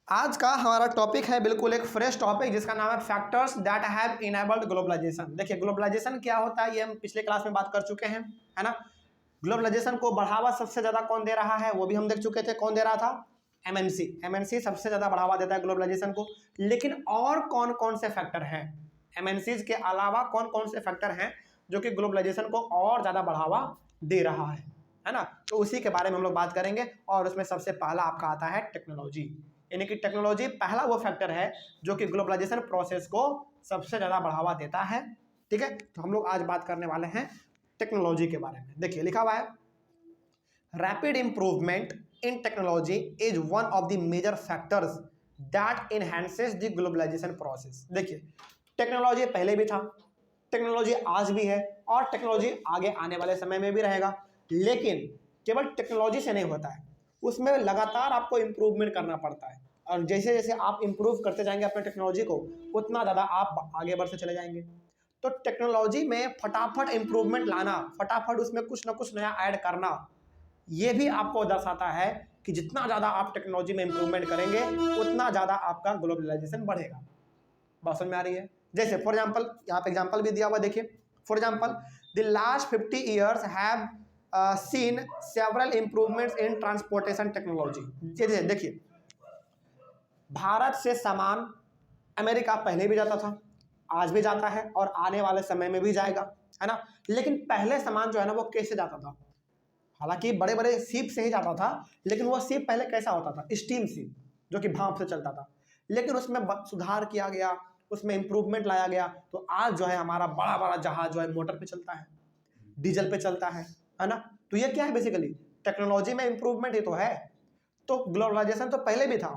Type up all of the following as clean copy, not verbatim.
आज का हमारा टॉपिक है बिल्कुल एक फ्रेश टॉपिक जिसका नाम है factors that have enabled globalisation. देखिए ग्लोबलाइजेशन क्या होता है ये हम पिछले क्लास में बात कर चुके हैं, है ना। ग्लोबलाइजेशन को बढ़ावा सबसे ज्यादा कौन दे रहा है वो भी हम देख चुके थे। कौन दे रहा था? एमएनसी। एमएनसी सबसे ज्यादा बढ़ावा देता है ग्लोबलाइजेशन को। लेकिन और कौन कौन से फैक्टर हैं एमएनसीज के अलावा, कौन कौन से फैक्टर हैं जो कि ग्लोबलाइजेशन को और ज्यादा बढ़ावा दे रहा है ना। तो उसी के बारे में हम लोग बात करेंगे और उसमें सबसे पहला आपका आता है टेक्नोलॉजी। यानी कि टेक्नोलॉजी पहला वो फैक्टर है जो कि ग्लोबलाइजेशन प्रोसेस को सबसे ज्यादा बढ़ावा देता है। ठीक है, तो हम लोग आज बात करने वाले हैं टेक्नोलॉजी के बारे में। देखिए लिखा हुआ है rapid improvement in technology is one of the major factors that enhances the globalisation process. देखिए टेक्नोलॉजी पहले भी था, टेक्नोलॉजी आज भी है और टेक्नोलॉजी आगे आने वाले समय में भी रहेगा। लेकिन केवल टेक्नोलॉजी से नहीं होता है, उसमें लगातार आपको इम्प्रूवमेंट करना पड़ता है। और जैसे जैसे आप इम्प्रूव करते जाएंगे अपने टेक्नोलॉजी को, उतना ज़्यादा आप आगे बढ़ते चले जाएंगे। तो टेक्नोलॉजी में फटाफट इम्प्रूवमेंट लाना, फटाफट उसमें कुछ ना कुछ नया ऐड करना, ये भी आपको दर्शाता है कि जितना ज़्यादा आप टेक्नोलॉजी में इम्प्रूवमेंट करेंगे उतना ज़्यादा आपका ग्लोबलाइजेशन बढ़ेगा। बात समझ में आ रही है? जैसे फॉर एग्जाम्पल यहाँ पे एग्जाम्पल भी दिया हुआ, देखिए for example the last 50 years have seen several improvements in transportation technology. देखिए भारत से सामान अमेरिका पहले भी जाता था, आज भी जाता है और आने वाले समय में भी जाएगा, है ना। लेकिन पहले सामान जो है ना वो कैसे जाता था? हालांकि बड़े बड़े शिप से ही जाता था, लेकिन वो शिप पहले कैसा होता था? स्टीम शिप, जो कि भाप से चलता था। लेकिन उसमें सुधार किया गया, उसमें इंप्रूवमेंट लाया गया, तो आज जो है हमारा बड़ा बड़ा जहाज जो है मोटर पे चलता है, डीजल पे चलता है ना। तो ये क्या है? बेसिकली टेक्नोलॉजी में इंप्रूवमेंट ही तो है। तो ग्लोबलाइजेशन तो पहले भी था,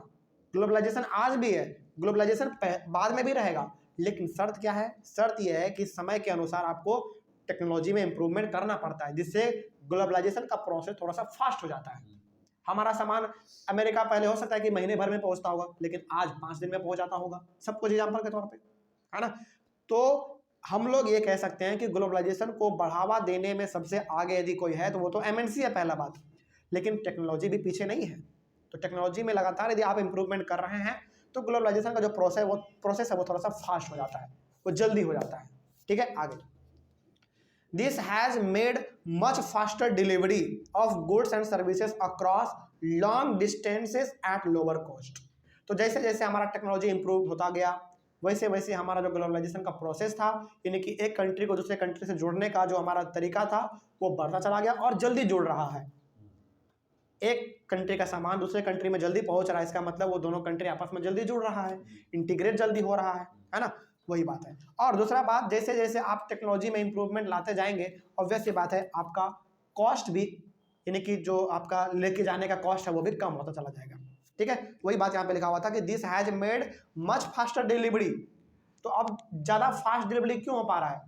ग्लोबलाइजेशन आज भी है, ग्लोबलाइजेशन बाद में भी रहेगा। लेकिन शर्त क्या है? शर्त यह है कि समय के अनुसार आपको टेक्नोलॉजी में इंप्रूवमेंट करना पड़ता है, जिससे ग्लोबलाइजेशन का प्रोसेस थोड़ा सा फास्ट हो जाता है। हमारा सामान अमेरिका पहले हो सकता है कि महीने भर में पहुंचता होगा, लेकिन आज 5 दिन में पहुंच जाता होगा, सब कुछ एग्जाम्पल के तौर पे, है ना। तो हम लोग ये कह सकते हैं कि ग्लोबलाइजेशन को बढ़ावा देने में सबसे आगे यदि कोई है तो वो तो एमएनसी है, पहला बात। लेकिन टेक्नोलॉजी भी पीछे नहीं है। तो टेक्नोलॉजी में लगातार यदि आप इंप्रूवमेंट कर रहे हैं तो ग्लोबलाइजेशन का जो प्रोसेस है वो थोड़ा सा फास्ट हो जाता है, वो जल्दी हो जाता है। ठीक है, आगे This has made much faster delivery of goods and services across long distances at lower cost। तो जैसे जैसे हमारा टेक्नोलॉजी इंप्रूव होता गया वैसे वैसे हमारा जो ग्लोबलाइजेशन का प्रोसेस था, यानी कि एक कंट्री को दूसरे कंट्री से जोड़ने का जो हमारा तरीका था वो बढ़ता चला गया और जल्दी जुड़ रहा है। एक कंट्री का सामान दूसरे कंट्री में जल्दी पहुंच रहा है, इसका मतलब वो दोनों कंट्री आपस में जल्दी जुड़ रहा है, इंटीग्रेट जल्दी हो रहा है ना। वही बात है। और दूसरा बात, जैसे जैसे आप टेक्नोलॉजी में इंप्रूवमेंट लाते जाएंगे, ऑब्वियस सी बात है आपका कॉस्ट भी, यानी कि जो आपका लेके जाने का कॉस्ट है वो भी कम होता चला जाएगा। ठीक है, वही बात यहाँ पे लिखा हुआ था कि this has made much faster delivery. तो अब ज़्यादा फास्ट डिलीवरी क्यों हो पा रहा है?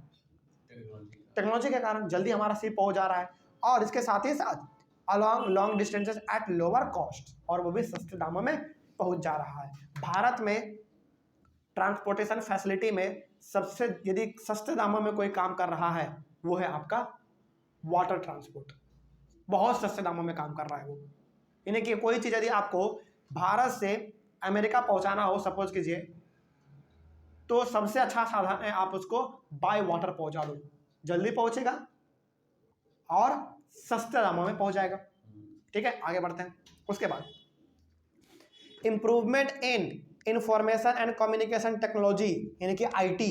टेक्नोलॉजी के कारण जल्दी हमारा शिप पहुँच जा रहा है, और इसके साथ ही साथ along long distances at lower cost, और वो भी सस्ते दामों में पहुँच जा रहा है। भारत में ट्रांसपोर्टेशन फैसिलिटी में सबसे यदि सस्ते दामों में कोई काम कर रहा है वो है आपका वाटर ट्रांसपोर्ट। बहुत सस्ते दामों में काम कर रहा है वो। यानी कि कोई चीज़ यदि आपको भारत से अमेरिका पहुंचाना हो सपोज कीजिए, तो सबसे अच्छा साधन है आप उसको बाय वाटर पहुंचा दो, जल्दी पहुंचेगा और सस्ते दामों में पहुंच जाएगा। ठीक है, आगे बढ़ते हैं। उसके बाद improvement in information and communication technology, यानी कि आईटी,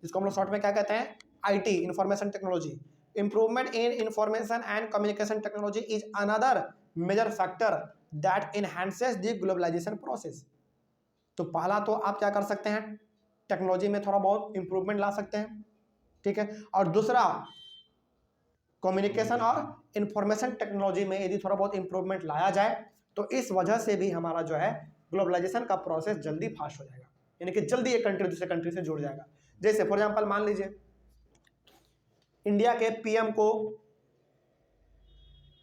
जिसको हम लोग शॉर्ट में क्या कहते हैं? IT, information technology. Improvement in information and communication technology is another major factor that enhances the globalisation process. तो पहला तो आप क्या कर सकते हैं? टेक्नोलॉजी में थोड़ा बहुत इंप्रूवमेंट ला सकते हैं, ठीक है। और दूसरा कम्युनिकेशन और इंफॉर्मेशन टेक्नोलॉजी में यदि थोड़ा बहुत इंप्रूवमेंट लाया जाए तो इस वजह से भी हमारा जो है ग्लोबलाइजेशन का प्रोसेस जल्दी फास्ट हो जाएगा, यानी कि जल्दी एक कंट्री दूसरे कंट्री से जुड़ जाएगा। जैसे फॉर एग्जांपल मान लीजिए इंडिया के पीएम को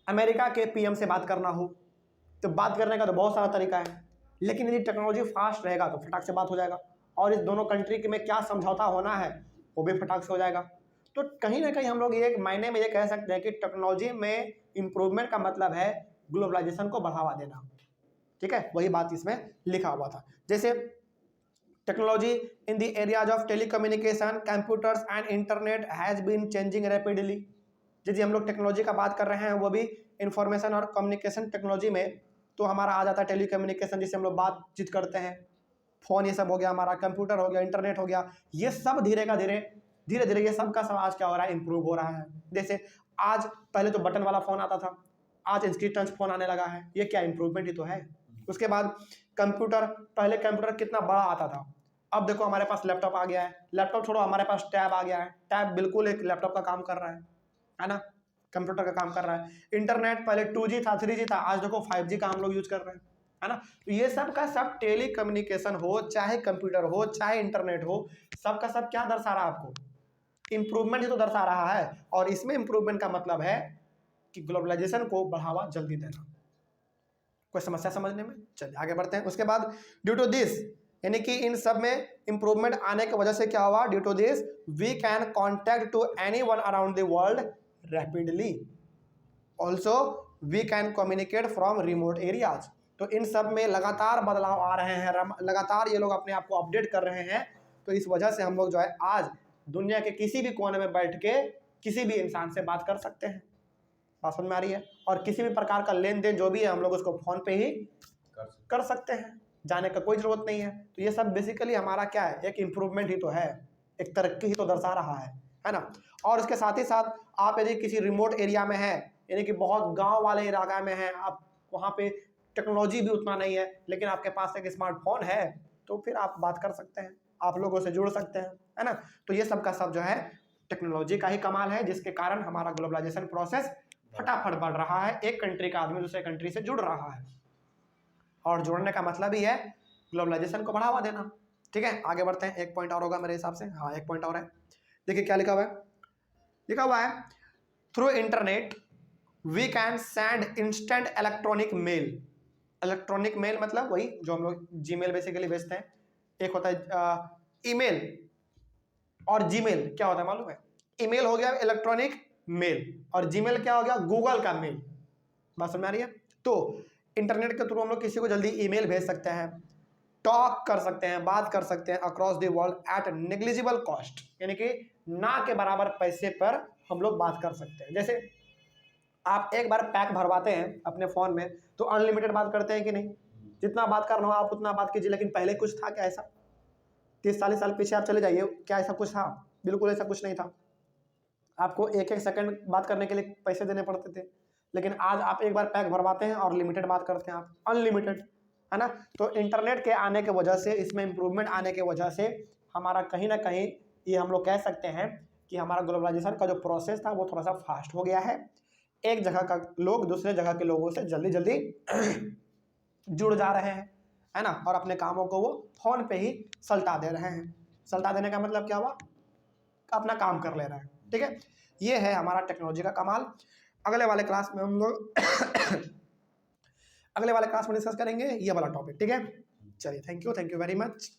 अमेरिका के पीएम से बात करना हो, तो बात करने का तो बहुत सारा तरीका है, लेकिन यदि टेक्नोलॉजी फास्ट रहेगा तो फटाक से बात हो जाएगा, और इस दोनों कंट्री में क्या समझौता होना है वो भी फटाक से हो जाएगा। तो कहीं ना कहीं हम लोग ये मायने में ये कह सकते हैं कि टेक्नोलॉजी में इंप्रूवमेंट का मतलब है ग्लोबलाइजेशन को बढ़ावा देना। ठीक है, वही बात इसमें लिखा हुआ था। जैसे technology in the areas of telecommunication, computers and internet has been changing rapidly. जी हम लोग टेक्नोलॉजी का बात कर रहे हैं, वो भी इंफॉर्मेशन और कम्युनिकेशन टेक्नोलॉजी में तो हमारा आ जाता है टेलीकम्युनिकेशन, जिससे हम लोग बातचीत करते हैं, फ़ोन ये सब हो गया, हमारा कंप्यूटर हो गया, इंटरनेट हो गया, ये सब धीरे धीरे ये सब का सब आज क्या हो रहा है, इंप्रूव हो रहा है। जैसे आज पहले तो बटन वाला फ़ोन आता था, आज स्क्रीन टच फ़ोन आने लगा है, ये क्या इंप्रूवमेंट ही तो है। उसके बाद कंप्यूटर, पहले कंप्यूटर कितना बड़ा आता था, अब देखो हमारे पास लैपटॉप आ गया है, लैपटॉप छोड़ो हमारे पास टैब आ गया है, टैब बिल्कुल एक लैपटॉप का काम कर रहा है ना, कंप्यूटर का काम कर रहा है। इंटरनेट पहले 2G था, 3G था, आज देखो 5G का हम लोग यूज कर रहे हैं, है ना। तो ये सब का सब टेली कम्युनिकेशन हो, चाहे कंप्यूटर हो, चाहे इंटरनेट हो, सब का सब क्या दर्शा रहा है आपको, इंप्रूवमेंट ही तो दर्शा रहा है। और इसमें इंप्रूवमेंट का मतलब है कि ग्लोबलाइजेशन को बढ़ावा जल्दी देना। कोई समस्या समझने में? चलिए आगे बढ़ते हैं। उसके बाद ड्यू टू दिस, यानी कि इन सब में इंप्रूवमेंट आने की वजह से क्या हुआ, due to this we can contact to anyone around the world rapidly, also we can communicate from remote areas. तो इन सब में लगातार बदलाव आ रहे हैं, लगातार ये लोग अपने आप को अपडेट कर रहे हैं, तो इस वजह से हम लोग जो है आज दुनिया के किसी भी कोने में बैठ के किसी भी इंसान से बात कर सकते हैं। बात समझ में आ रही है? और किसी भी प्रकार का लेन देन जो भी है हम लोग उसको फोन पे ही कर सकते हैं, जाने का कोई जरूरत नहीं है। तो ये सब बेसिकली हमारा क्या है, एक इम्प्रूवमेंट ही तो है, एक तरक्की ही तो दर्शा रहा है ना। और उसके साथ ही साथ आप यदि किसी रिमोट एरिया में हैं, यानी कि बहुत गांव वाले इलाका में हैं, आप वहाँ पे टेक्नोलॉजी भी उतना नहीं है, लेकिन आपके पास एक स्मार्टफोन है, तो फिर आप बात कर सकते हैं, आप लोगों से जुड़ सकते हैं, है ना। तो ये सब का सब जो है टेक्नोलॉजी का ही कमाल है, जिसके कारण हमारा ग्लोबलाइजेशन प्रोसेस फटाफट बढ़ रहा है, एक कंट्री का आदमी दूसरे कंट्री से जुड़ रहा है। और जुड़ने का मतलब ही है ग्लोबलाइजेशन को बढ़ावा देना। ठीक है, आगे बढ़ते हैं। एक पॉइंट और होगा मेरे हिसाब से, हाँ एक पॉइंट और है। देखिए क्या लिखा हुआ है, लिखा हुआ है through internet we can send instant electronic mail. Electronic mail मतलब वही जो हम लोग जीमेल बेसिकली भेजते हैं। एक होता है ईमेल और जीमेल, क्या होता है मालूम है? ईमेल हो गया इलेक्ट्रॉनिक मेल, और जीमेल क्या हो गया, गूगल का मेल। बात समझ में आ रही है? तो इंटरनेट के थ्रू हम लोग किसी को जल्दी ईमेल भेज सकते हैं, टॉक कर सकते हैं, बात कर सकते हैं across the world at negligible cost, यानी कि ना के बराबर पैसे पर हम लोग बात कर सकते हैं। जैसे आप एक बार पैक भरवाते हैं अपने फ़ोन में तो अनलिमिटेड बात करते हैं कि नहीं, जितना बात करना हो आप उतना बात कीजिए। लेकिन पहले कुछ था क्या ऐसा? 30-40 साल पीछे आप चले जाइए, क्या ऐसा कुछ था? बिल्कुल ऐसा कुछ नहीं था। आपको एक एक सेकंड बात करने के लिए पैसे देने पड़ते थे, लेकिन आज आप एक बार पैक भरवाते हैं और लिमिटेड बात करते हैं, आप अनलिमिटेड, है ना। तो इंटरनेट के आने की वजह से, इसमें इंप्रूवमेंट आने की वजह से हमारा कहीं ना कहीं ये हम लोग कह सकते हैं कि हमारा ग्लोबलाइजेशन का जो प्रोसेस था वो थोड़ा सा फास्ट हो गया है। एक जगह का लोग दूसरे जगह के लोगों से जल्दी जल्दी जुड़ जा रहे हैं, है ना, और अपने कामों को वो फोन पे ही सल्टा दे रहे हैं। सल्टा देने का मतलब क्या हुआ, अपना काम कर ले रहे हैं। ठीक है, ये है हमारा टेक्नोलॉजी का कमाल। अगले वाले क्लास में हम लोग अगले वाले क्लास में डिस्कस करेंगे ये वाला टॉपिक। ठीक है, चलिए थैंक यू वेरी मच।